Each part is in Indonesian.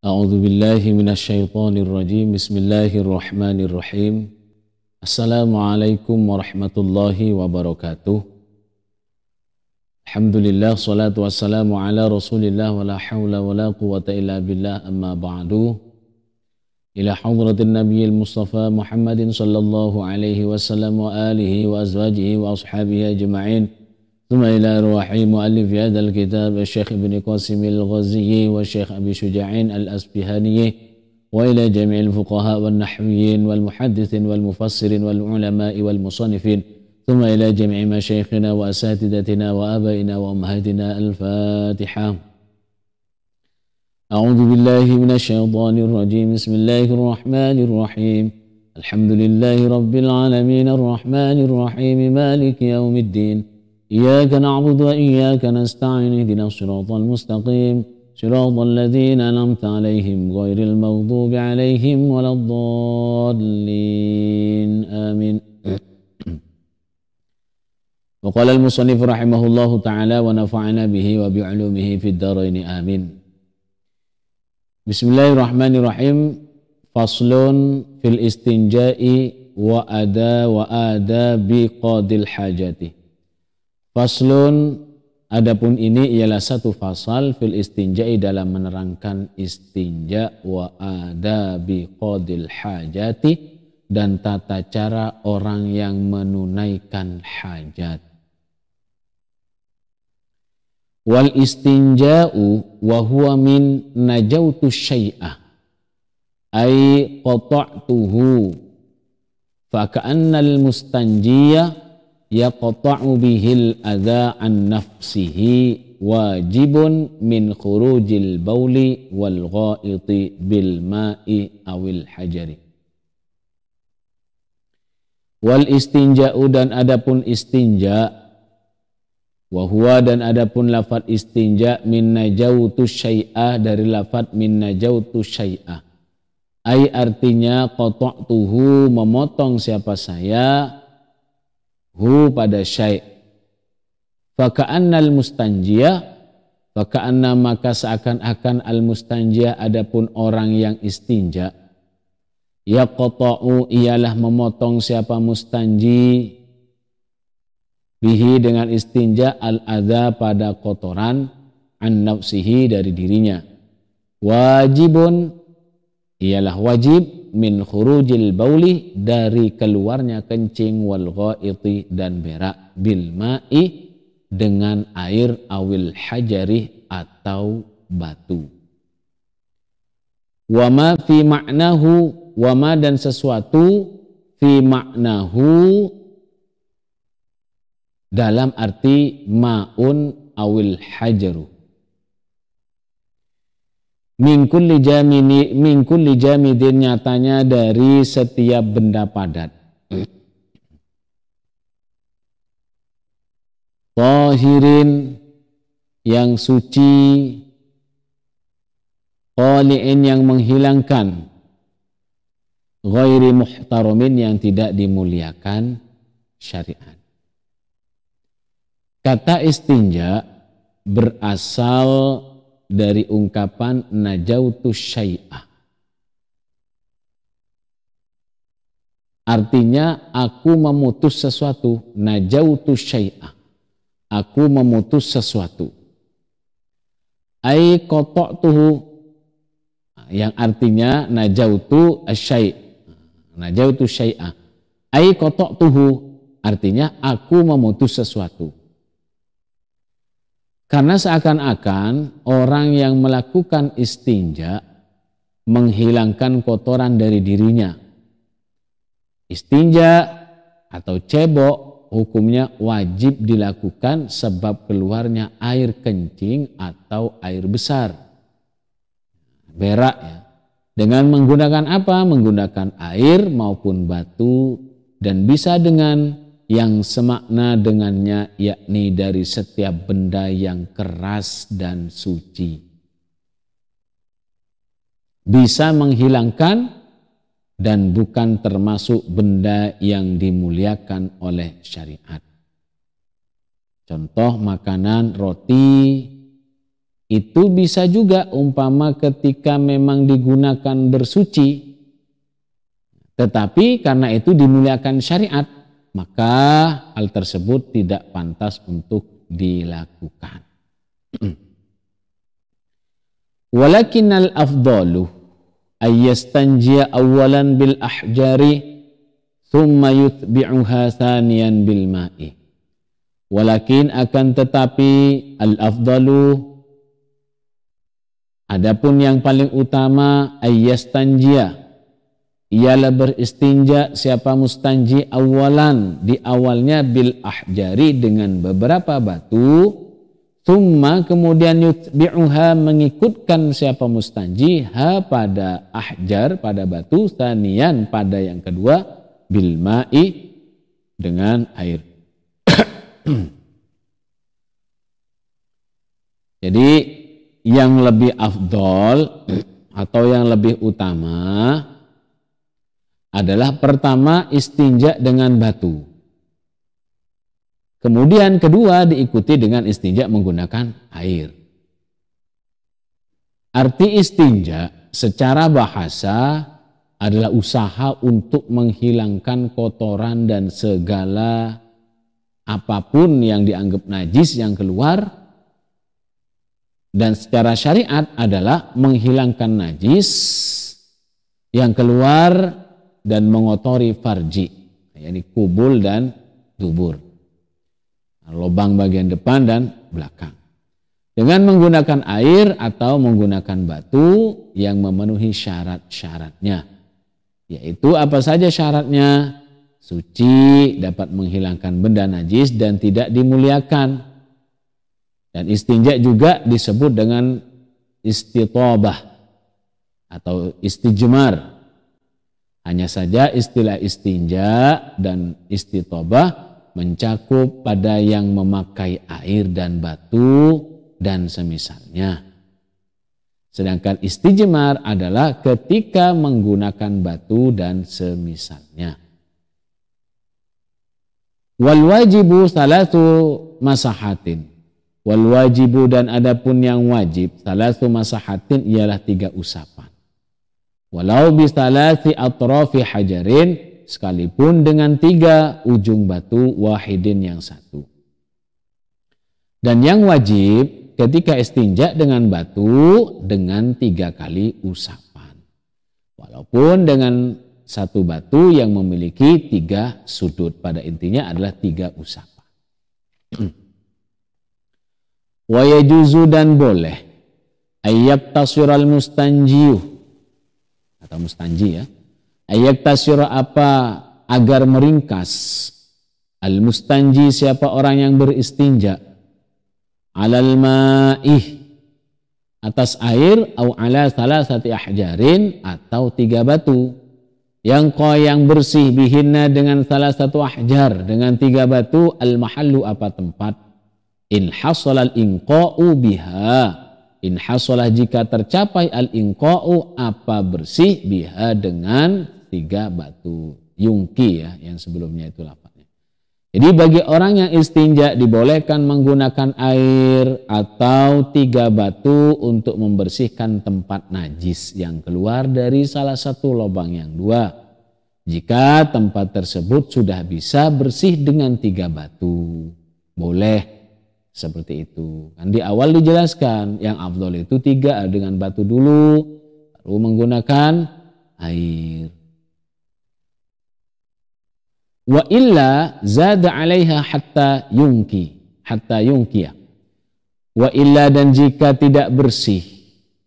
A'udzu billahi minasyaitonir rajim. Bismillahirrahmanirrahim. Assalamualaikum warahmatullahi wabarakatuh. Alhamdulillah, salatu wassalamu ala Rasulillah wa la haula wa la quwwata illa billah, amma ba'du. Ila hadratin nabiyil mustafa Muhammadin sallallahu alaihi wasallam wa alihi wa azwajihi wa ashabihi ajma'in. ثم إلى روح مؤلف هذا الكتاب الشيخ ابن قاسم الغزي والشيخ أبي شجاع الأسبهاني وإلى جميع الفقهاء والنحويين والمحدثين والمفسرين والعلماء والمصنفين ثم إلى جميع مشايخنا وأساتذتنا وآبائنا وأمهاتنا. الفاتحة. أعوذ بالله من الشيطان الرجيم. بسم الله الرحمن الرحيم. الحمد لله رب العالمين الرحمن الرحيم مالك يوم الدين. إياك نعبد وإياك نستعين اهدنا الصراط المستقيم صراط الذين أنعمت عليهم غير المغضوب عليهم ولا الضالين آمين. وقال المصنف رحمه الله تعالى ونفعنا به وبعلومه في الدارين آمين. Bismillahirrahmanirrahim. Faslun fil istinja'i wa adabi qadil hajati. Faslun, adapun ini ialah satu fasal fil istinja'i dalam menerangkan istinja wa adabi qadil hajati dan tata cara orang yang menunaikan hajat. Wal istinja'u wa huwa min najautu syai'ah ay qata'tuhu fa ka'annal mustanjiya yaqta'u bihil adha an nafsihi wajibun min khurujil bauli wal ghaiti bil ma'i awil hajari. Wal istinja'u dan adapun istinja, wa huwa dan adapun lafad istinja min najautu syai'ah dari lafad min najautu syai'ah. Ai artinya qata'tuhu memotong siapa saya, hu pada syai'. Faka'annal mustanjia, faka'anna maka seakan-akan al mustanjia adapun orang yang istinja, yaqta'u ialah memotong siapa mustanji, bihi dengan istinja al adza pada kotoran, an nafsihi dari dirinya. Wajibun ialah wajib, min khurujil bauli dari keluarnya kencing, wal ghaiti dan berak, bil ma'i dengan air, awil hajari atau batu. Wama fi ma'nahu, wama dan sesuatu, fi ma'nahu dalam arti ma'un awil hajaru. Min kulli jamidin nyatanya dari setiap benda padat. Tahirin yang suci, qali'in yang menghilangkan, ghairi muhtaramin yang tidak dimuliakan syariat. Kata istinja berasal dari ungkapan najautu syai'ah. Artinya aku memutus sesuatu, najautu syai'ah. Aku memutus sesuatu. Ai qata'tuhu, yang artinya najautu syai'. Najautu syai'ah. Ai qata'tuhu artinya aku memutus sesuatu. Karena seakan-akan orang yang melakukan istinja menghilangkan kotoran dari dirinya. Istinja atau cebok hukumnya wajib dilakukan sebab keluarnya air kencing atau air besar. Berak ya. Dengan menggunakan apa? Menggunakan air maupun batu, dan bisa dengan yang semakna dengannya, yakni dari setiap benda yang keras dan suci. Bisa menghilangkan dan bukan termasuk benda yang dimuliakan oleh syariat. Contoh makanan roti itu bisa juga umpama ketika memang digunakan bersuci, tetapi karena itu dimuliakan syariat, maka hal tersebut tidak pantas untuk dilakukan. Walakinnal afdalu ayyastanjiya awalan bil ahjari thumma yutbi'uha thaniyan bil ma'i. Walakin akan tetapi al afdalu, adapun yang paling utama, ayyastanjiya, ialah beristinja siapa mustanji awalan, di awalnya bil ahjari dengan beberapa batu, thumma kemudian yutbi'uha mengikutkan siapa mustanji ha pada ahjar, pada batu, thaniyan pada yang kedua, bil ma'i dengan air. Jadi yang lebih afdol atau yang lebih utama adalah pertama istinja dengan batu. Kemudian kedua diikuti dengan istinja menggunakan air. Arti istinja secara bahasa adalah usaha untuk menghilangkan kotoran dan segala apapun yang dianggap najis yang keluar. Dan secara syariat adalah menghilangkan najis yang keluar dan mengotori farji, yakni kubul dan dubur. Lubang bagian depan dan belakang. Dengan menggunakan air atau menggunakan batu yang memenuhi syarat-syaratnya. Yaitu apa saja syaratnya? Suci, dapat menghilangkan benda najis dan tidak dimuliakan. Dan istinja juga disebut dengan istitobah atau istijmar. Hanya saja istilah istinja dan istitobah mencakup pada yang memakai air dan batu dan semisalnya. Sedangkan istijmar adalah ketika menggunakan batu dan semisalnya. Wal wajibu salatu masahatin. Wal wajibu dan adapun yang wajib salatu masahatin ialah 3 usapan. Walau bisalati atrafi hajarin, sekalipun dengan 3 ujung batu wahidin yang satu. Dan yang wajib ketika istinja dengan batu dengan 3 kali usapan. Walaupun dengan 1 batu yang memiliki 3 sudut, pada intinya adalah 3 usapan. Wa yajuzu dan boleh ayyabtasiral mustanjiyu atau mustanji ya. Ayyabtasira apa agar meringkas al mustanji siapa orang yang beristinja alal ma'ih atas air au ala salasati ahjarin atau 3 batu yang bersih bihinna dengan salah satu ahjar dengan 3 batu al mahallu apa tempat in hasalal inqa'u biha in hasalah jika tercapai al inqa'u apa bersih biha dengan 3 batu yungki ya yang sebelumnya itu lafaznya. Jadi bagi orang yang istinja dibolehkan menggunakan air atau 3 batu untuk membersihkan tempat najis yang keluar dari salah satu lubang yang 2. Jika tempat tersebut sudah bisa bersih dengan 3 batu, boleh seperti itu. Kan di awal dijelaskan yang afdol itu 3 dengan batu dulu, lalu menggunakan air. Wa illa zada 'alaiha hatta yungkiya. Wa illa dan jika tidak bersih,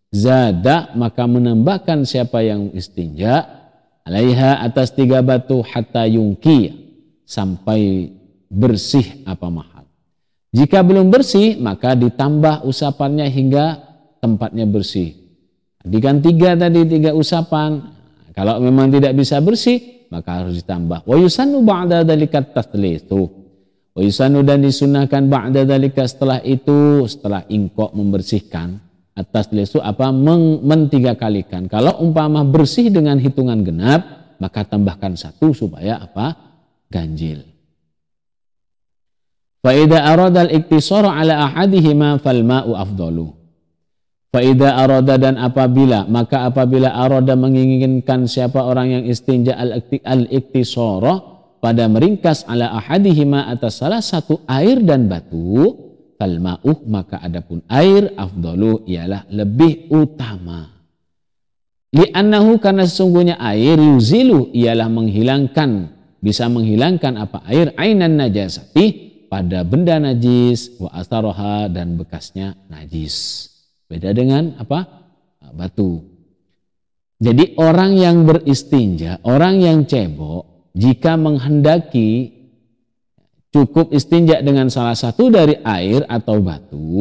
zada maka menambahkan siapa yang istinja 'alaiha atas 3 batu hatta yungkiya sampai bersih apa mahal. Jika belum bersih maka ditambah usapannya hingga tempatnya bersih. Tadi kan 3 usapan. Kalau memang tidak bisa bersih maka harus ditambah. Wa yusannu ba'da dzalika tathlitu. Wa yusannu dan disunahkan ba'da dzalika setelah itu, setelah ingko membersihkan, at-tathlitu apa men-3 kalikan. Kalau umpama bersih dengan hitungan genap maka tambahkan 1 supaya apa? Ganjil. Fa idza arada al-iktisara ala ahadihima fal ma'u afdalu. Fa idza arada dan apabila arada menginginkan siapa orang yang istinja al-iktisara pada meringkas ala ahadihima atas salah satu air dan batu, fal ma'uh maka adapun air afdalu ialah lebih utama. Li'annahu karena sesungguhnya air yuzilu ialah bisa menghilangkan apa air ainan najasati pada benda najis wa asaroha dan bekasnya najis. Beda dengan apa? Batu. Jadi orang yang beristinja, orang yang cebok, jika menghendaki cukup istinja dengan salah satu dari air atau batu,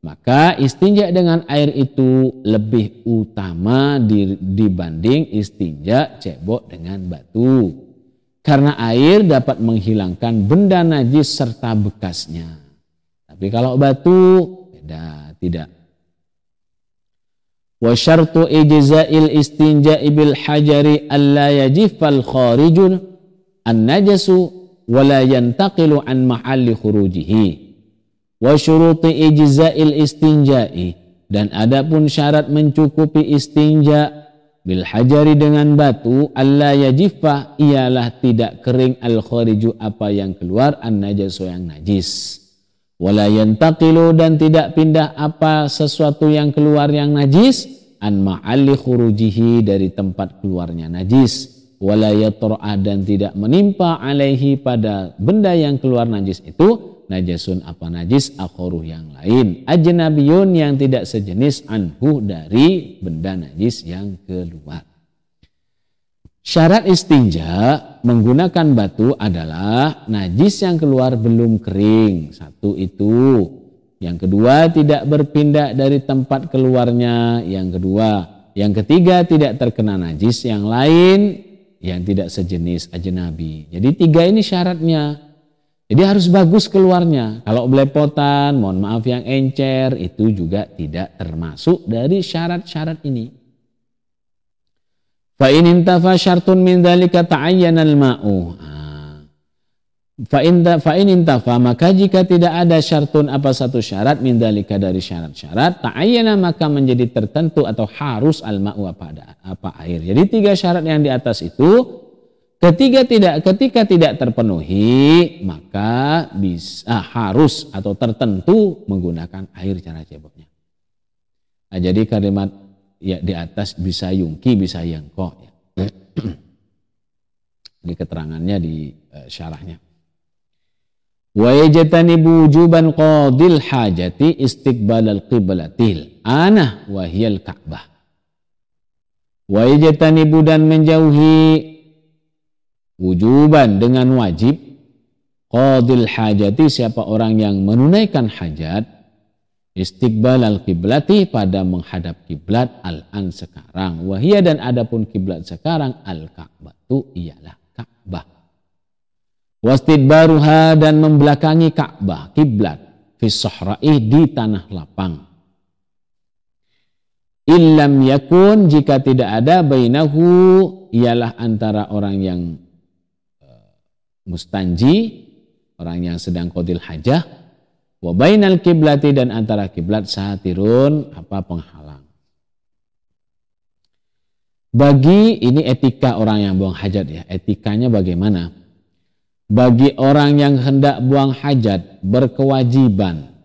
maka istinja dengan air itu lebih utama dibanding istinja cebok dengan batu. Karena air dapat menghilangkan benda najis serta bekasnya. Tapi kalau batu, beda, tidak. Wa syartu ijza'il istinja'i bil hajari alla yajifal kharijun an-najasu wa la yantaqilu an mahalli khurujihi. Wa syuruti ijza'il istinja'i dan adapun syarat mencukupi istinja bil hajari dengan batu alla yajifa ialah tidak kering al khariju apa yang keluar an-najasu yang najis. Wala yantaqilu dan tidak pindah apa sesuatu yang keluar yang najis an ma'alli khurujihi dari tempat keluarnya najis. Wala yatra'a dan tidak menimpa alaihi pada benda yang keluar najis itu najasun apa najis akharuh yang lain ajnabiyun yang tidak sejenis anhu dari benda najis yang keluar. Syarat istinja menggunakan batu adalah najis yang keluar belum kering. Satu itu. Yang kedua tidak berpindah dari tempat keluarnya. Yang ketiga tidak terkena najis yang lain yang tidak sejenis ajnabi. Jadi tiga ini syaratnya. Jadi harus bagus keluarnya. Kalau belepotan, mohon maaf yang encer itu juga tidak termasuk dari syarat-syarat ini. Fa in intafa syartun min dzalika ta'ayyana al-ma'u. Fa in intafa maka jika tidak ada syartun apa satu syarat min dzalika dari syarat-syarat ta'ayyana maka menjadi tertentu atau harus al-ma'u apa air. Jadi tiga syarat yang di atas itu ketika tidak terpenuhi maka bisa harus atau tertentu menggunakan air cara ceboknya. Nah, jadi kalimat ya di atas bisa yungki, bisa yangko. Ya. Di keterangannya di syarahnya. Wa yajtanibu wujuban qadil hajati istiqbalal qiblatil anah wa hiyal ka'bah. Wa yajtanibu dan menjauhi wujuban dengan wajib qadil hajati siapa orang yang menunaikan hajat istiqbal al-qiblati pada menghadap kiblat al-an sekarang. Wahia dan adapun kiblat sekarang al-Ka'bah itu ialah Ka'bah. Wastidbaruha dan membelakangi Ka'bah kiblat fi sahra'i di tanah lapang. Illam yakun jika tidak ada bainahu ialah antara orang yang mustanji, orang yang sedang qadil hajah wa bainal kiblati dan antara kiblat satirun apa penghalang. Bagi ini etika orang yang buang hajat ya. Etikanya bagaimana? Bagi orang yang hendak buang hajat berkewajiban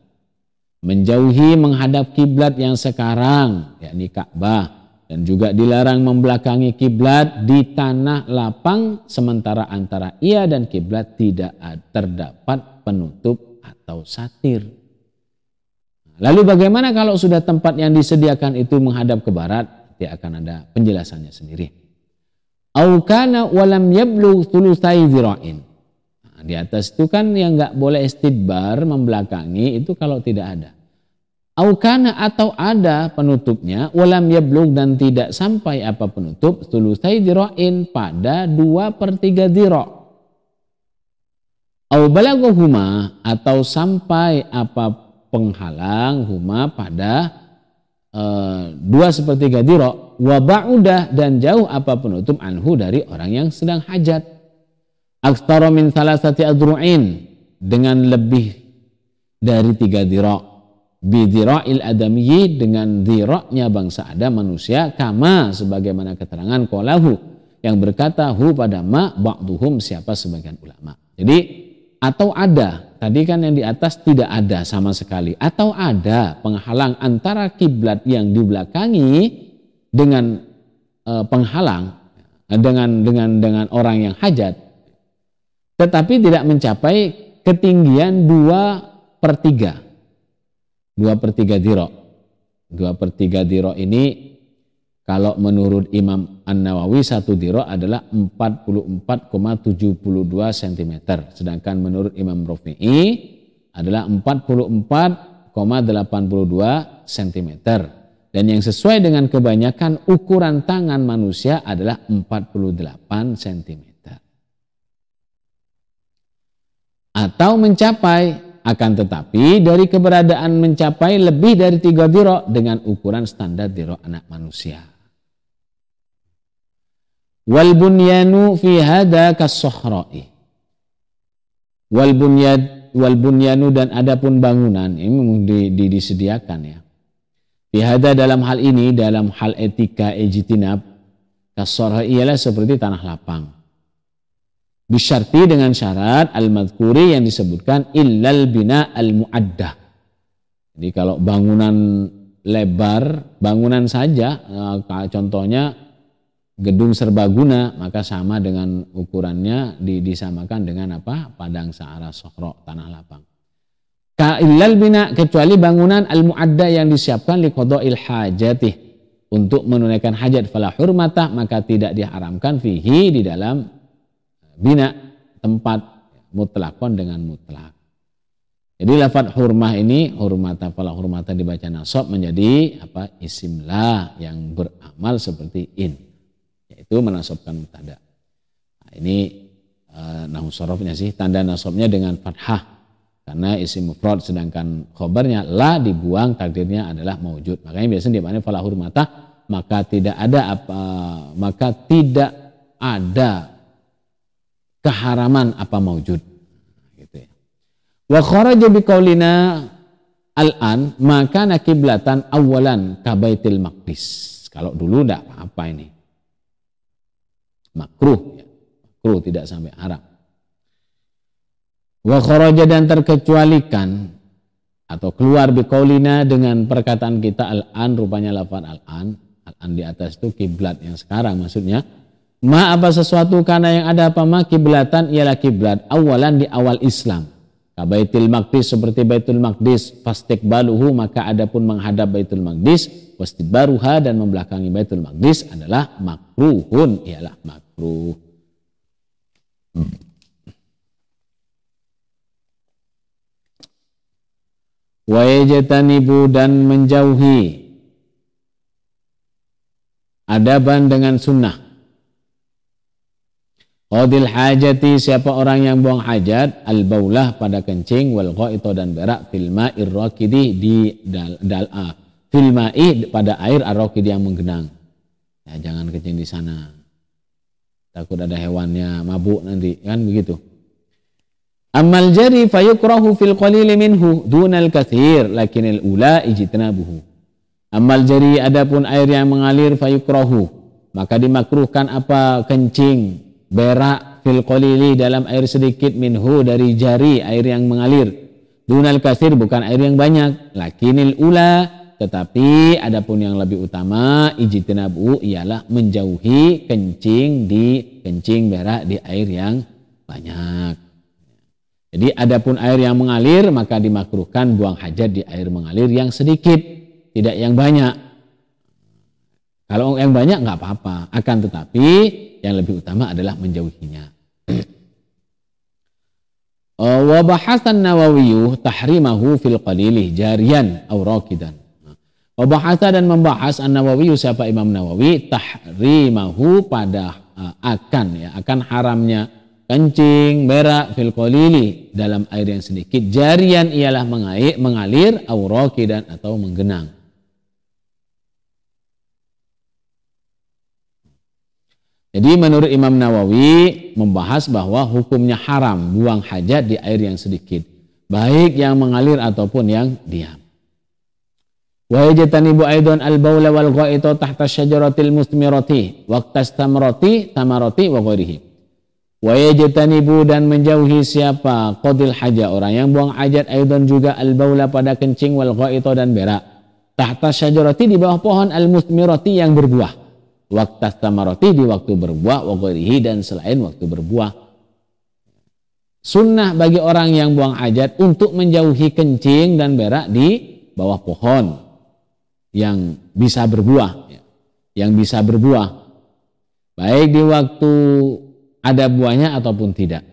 menjauhi menghadap kiblat yang sekarang yakni Ka'bah dan juga dilarang membelakangi kiblat di tanah lapang sementara antara ia dan kiblat tidak terdapat penutup atau satir. Lalu bagaimana kalau sudah tempat yang disediakan itu menghadap ke barat? Nanti akan ada penjelasannya sendiri. Au kana walam yablugh thulutsai dzira'in. Nah, di atas itu kan yang enggak boleh istidbar membelakangi itu kalau tidak ada. Au kana atau ada penutupnya walam yablugh dan tidak sampai apa penutup thulutsai dzira'in pada 2/3 dzira'. Au balaghuma atau sampai apa penghalang huma pada 2/3 dzira' wa ba'udah dan jauh apa penutup anhu dari orang yang sedang hajat. Aktsara min 3 adru'in dengan lebih dari 3 dzira'. Bidhira'il adamiyyi, dengan dhira'nya bangsa Adam manusia, kama sebagaimana keterangan qalahu yang berkata hu pada ma ba'duhum siapa sebagian ulama. Jadi atau ada, tadi kan yang di atas tidak ada sama sekali, atau ada penghalang antara kiblat yang dibelakangi dengan penghalang dengan orang yang hajat, tetapi tidak mencapai ketinggian 2/3 dhira'. 2/3 dhira' ini kalau menurut Imam An-Nawawi satu dhira' adalah 44,72 cm, sedangkan menurut Imam Rafi'i adalah 44,82 cm. Dan yang sesuai dengan kebanyakan ukuran tangan manusia adalah 48 cm. Atau mencapai, akan tetapi dari keberadaan mencapai lebih dari 3 dhira' dengan ukuran standar dhira' anak manusia. Wal bunyanu fi hada kas-sahra'i. Wal bunyanu, dan adapun bangunan ini disediakan ya. Fi hada, dalam hal ini, dalam hal etika ijtinab, kas-sahra'i ialah seperti tanah lapang. Bisyarti, dengan syarat al-madhkuri yang disebutkan, illal bina al-mu'addah. Jadi kalau bangunan lebar, bangunan saja, contohnya gedung serbaguna, maka sama dengan ukurannya disamakan dengan apa? Padang sa'ara sohro, tanah lapang. Ka illal bina, kecuali bangunan al-mu'adda yang disiapkan li qada'il hajatih, untuk menunaikan hajat, fala hurmata, maka tidak diharamkan fihi, di dalam bina, tempat, mutlakon dengan mutlak. Jadi lafaz hurmah ini, hurmata fala hurmata dibaca nasab menjadi apa? Isimlah yang beramal seperti in, yaitu menasabkan mubtada. Nah, ini nahwu sharafnya sih, tanda nasabnya dengan fathah karena isim mufrad, sedangkan khobarnya la dibuang, takdirnya adalah maujud. Makanya biasanya di mana fala hurmata, maka tidak ada keharaman apa maujud, gitu ya. Wa kharaja biqaulina al-an, maka nakiblatan awalan ka Baitul Maqdis. Kalau dulu tidak apa-apa, ini makruh ya. Makruh, tidak sampai haram. Wa kharaja, dan terkecualikan atau keluar biqaulina dengan perkataan kita al-an, rupanya lafaz al-an di atas itu kiblat yang sekarang maksudnya. Ma, apa sesuatu, karena yang ada apa ma kiblatan ialah kiblat awalan, di awal Islam. Ka Baitul Maqdis, seperti Baitul Maqdis, fastiqbaluhu, maka adapun menghadap Baitul Maqdis, wastidbaruha, dan membelakangi Baitul Maqdis adalah makruhun, ialah makruh. Wa yajtanibu, dan menjauhi adaban dengan sunnah. Qadil hajati, siapa orang yang buang hajat, al-baulah, pada kencing, wal ghaito, dan berak, fil ma'ir raqidi, fil ma'i, pada air ar-raqidi yang menggenang. Ya, jangan kencing di sana, takut ada hewannya mabuk nanti, kan begitu. Amal jari fayukrahu fil qalili minhu dunal katsir, lakinil ula ijtinabuhu. Amal jari, adapun air yang mengalir, fayukrahu, maka dimakruhkan apa? Kencing, berak, fil qalili, dalam air sedikit, minhu, dari jari air yang mengalir, dunal katsir, bukan air yang banyak, lakinil ula, tetapi adapun yang lebih utama, ijtinabu, ialah menjauhi kencing berak di air yang banyak. Jadi adapun air yang mengalir, maka dimakruhkan buang hajat di air mengalir yang sedikit, tidak yang banyak. Kalau yang banyak nggak apa-apa, akan tetapi yang lebih utama adalah menjauhinya. Wa bahasan Nawawi tahrimahu fil qalili jariyan aw raqidan. Wa bahasa, dan membahas An-Nawawi, siapa Imam Nawawi, tahrimahu, pada akan haramnya kencing, berak, fil qalili, dalam air yang sedikit, jarian ialah mengalir, aw raqidan, atau menggenang. Jadi menurut Imam Nawawi membahas bahwa hukumnya haram buang hajat di air yang sedikit, baik yang mengalir ataupun yang diam. Wa yajtanibu aidan al-baula wal gha'ita tahta syajaratil musmirati waqtas tamarati wa ghairihi. Wa yajtanibu dan menjauhi siapa qadil haja orang yang buang hajat, aidan juga al-baula pada kencing, wal gha'ita dan berak, tahta syajarati di bawah pohon, al-musmirati yang berbuah, waqtas tamarati di waktu berbuah, wa ghairihi dan selain waktu berbuah. Sunnah bagi orang yang buang hajat untuk menjauhi kencing dan berak di bawah pohon yang bisa berbuah, baik di waktu ada buahnya ataupun tidak.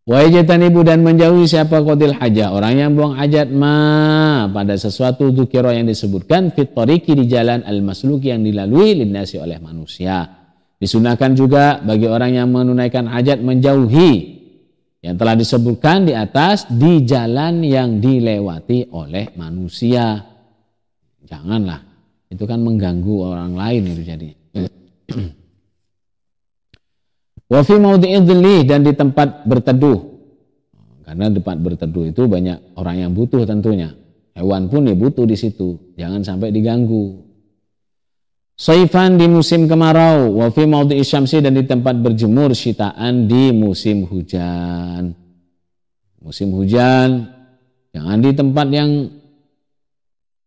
Wa yajtanibu dan menjauhi siapa qadil haja orang yang buang hajat pada sesuatu dzukira yang disebutkan fit tariqi di jalan al-masluki yang dilalui linnasi oleh manusia. Disunahkan juga bagi orang yang menunaikan hajat menjauhi yang telah disebutkan di atas di jalan yang dilewati oleh manusia. Janganlah, itu kan mengganggu orang lain itu jadi. Wa fi mawdi'i dhilli dan di tempat berteduh. Karena tempat berteduh itu banyak orang yang butuh tentunya. Hewan pun ya butuh di situ. Jangan sampai diganggu. Saifan di musim kemarau, wa fi mawdi'i syamsi dan di tempat berjemur, syitaan di musim hujan. Musim hujan jangan di tempat yang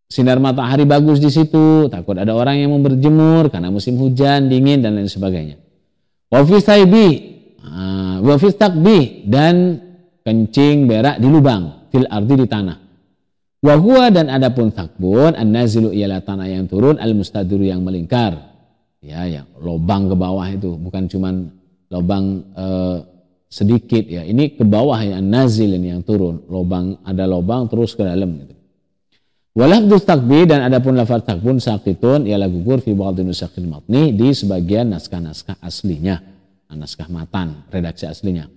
sinar matahari bagus di situ, takut ada orang yang mau berjemur karena musim hujan, dingin dan lain sebagainya. Wa fi saibi, wa fi taqbi dan kencing berak di lubang, fil ardi di tanah. Wa huwa dan adapun takbun an-nazilu ialah tanah yang turun, al-mustadiru yang melingkar. Ya, yang lubang ke bawah itu bukan cuman lubang sedikit ya. Ini ke bawah ya, an-nazil ini yang turun. Lubang, ada lubang terus ke dalam gitu. Wa lafdzus takbi dan adapun lafaz takbun saqitun ialah gugur fi ba'dhi nusakil matni di sebagian naskah-naskah aslinya, naskah matan, redaksi aslinya.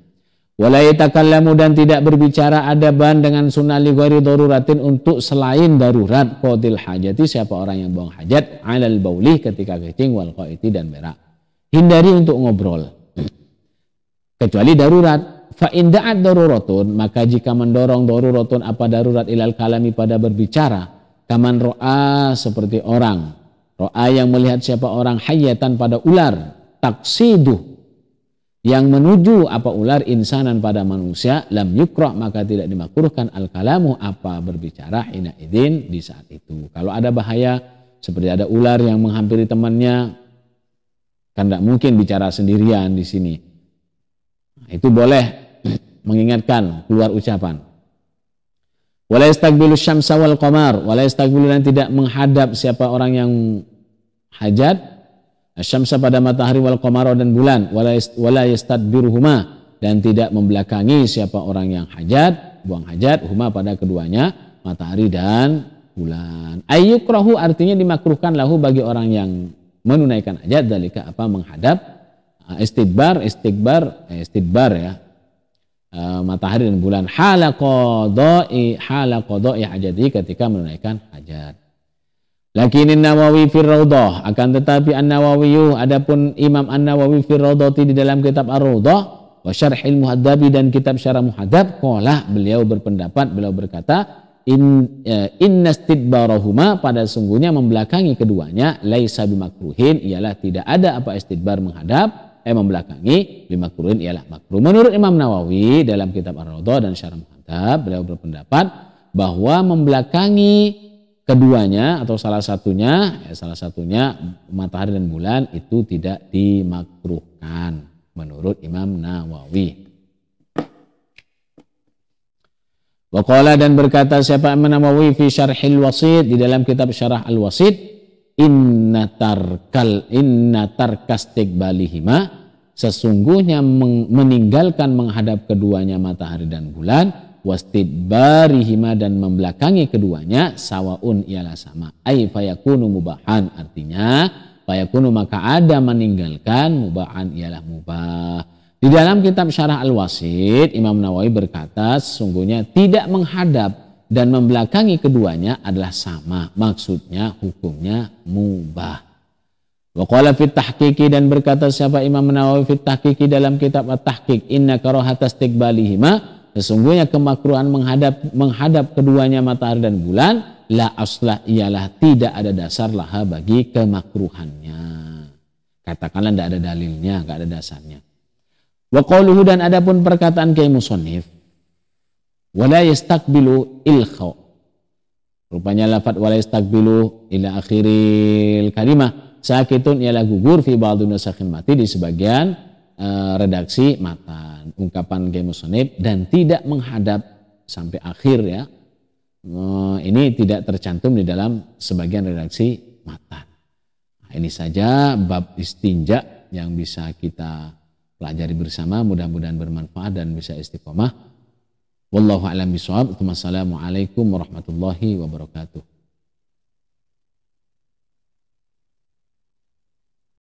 Wala yatakallamu dan tidak berbicara adaban dengan sunnah li ghairi daruratin untuk selain darurat qadil hajati siapa orang yang buang hajat alal bauli ketika kencing wal qaiti dan berak. Hindari untuk ngobrol kecuali darurat. Fa in da'at daruratun maka jika mendorong daruratun apa darurat ilal kalami pada berbicara, kaman ro'a seperti orang ro'a yang melihat siapa orang hayatan pada ular, taksiduh yang menuju apa ular insanan pada manusia, lam yukrah maka tidak dimakruhkan al kalamu apa berbicara hina idzin di saat itu. Kalau ada bahaya seperti ada ular yang menghampiri temannya, kan tidak mungkin bicara sendirian di sini. Nah, itu boleh mengingatkan keluar ucapan. Wala yastaqbilu syamsa wal qamar, wala yastaqbilu dan tidak menghadap siapa orang yang hajat syamsa pada matahari wal qamara dan bulan, wala yastadbiruhuma dan tidak membelakangi siapa orang yang hajat buang hajat huma pada keduanya matahari dan bulan. Ayyukrahu artinya dimakruhkan lahu bagi orang yang menunaikan hajat dalika apa menghadap istidbar ya matahari dan bulan hala qada'i hajati ketika menunaikan hajat. Lakinin Nawawi fir Raudhah akan tetapi An-Nawawi adapun Imam An-Nawawi fir Raudhah di dalam kitab Ar-Raudhah wa Syarhil Muhaddabi dan kitab Syarah Muhaddab qala beliau berkata inna istidbarahuma pada sungguhnya membelakangi keduanya laisa bimakruhin ialah tidak ada apa istidbar menghadap membelakangi bimakruhin ialah makruh. Menurut Imam Nawawi dalam kitab Ar-Raudhah dan Syarah Muhaddab beliau berpendapat bahwa membelakangi keduanya atau salah satunya matahari dan bulan itu tidak dimakruhkan menurut Imam Nawawi. Waqala dan berkata siapa Imam Nawawi fi Syarhil Wasit di dalam kitab Syarah Al-Wasit inna tarkastiqbalihima sesungguhnya meninggalkan menghadap keduanya matahari dan bulan wastidbarihima dan membelakangi keduanya sawaun ialah sama ay fayakunu mubahan artinya fayakunu maka ada meninggalkan mubahan ialah mubah. Di dalam kitab Syarah Al-Wasit Imam Nawawi berkata sesungguhnya tidak menghadap dan membelakangi keduanya adalah sama maksudnya hukumnya mubah. Wa qala fit tahqiqi dan berkata siapa Imam Nawawi fit tahqiqi dalam kitab At-Tahqiq inna karahata istiqbalihima sesungguhnya kemakruhan menghadap keduanya matahari dan bulan, la aslah ialah tidak ada dasar laha bagi kemakruhannya. Katakanlah tidak ada dalilnya, tidak ada dasarnya. Wa qauluhu, dan adapun perkataan Kiai Musannif, wala yastaqbilu ilkha. Rupanya lafaz wala yastaqbilu ila akhiril kalimah sakitun ialah gugur fi ba'dun nusakhin mati di sebagian redaksi matan. Ungkapan Kiai Musannif dan tidak menghadap sampai akhir ya. Ini tidak tercantum di dalam sebagian redaksi matan. Nah, ini saja bab istinja yang bisa kita pelajari bersama, mudah-mudahan bermanfaat dan bisa istiqomah. Wallahu a'lam bishawab. Wassalamualaikum warahmatullahi wabarakatuh.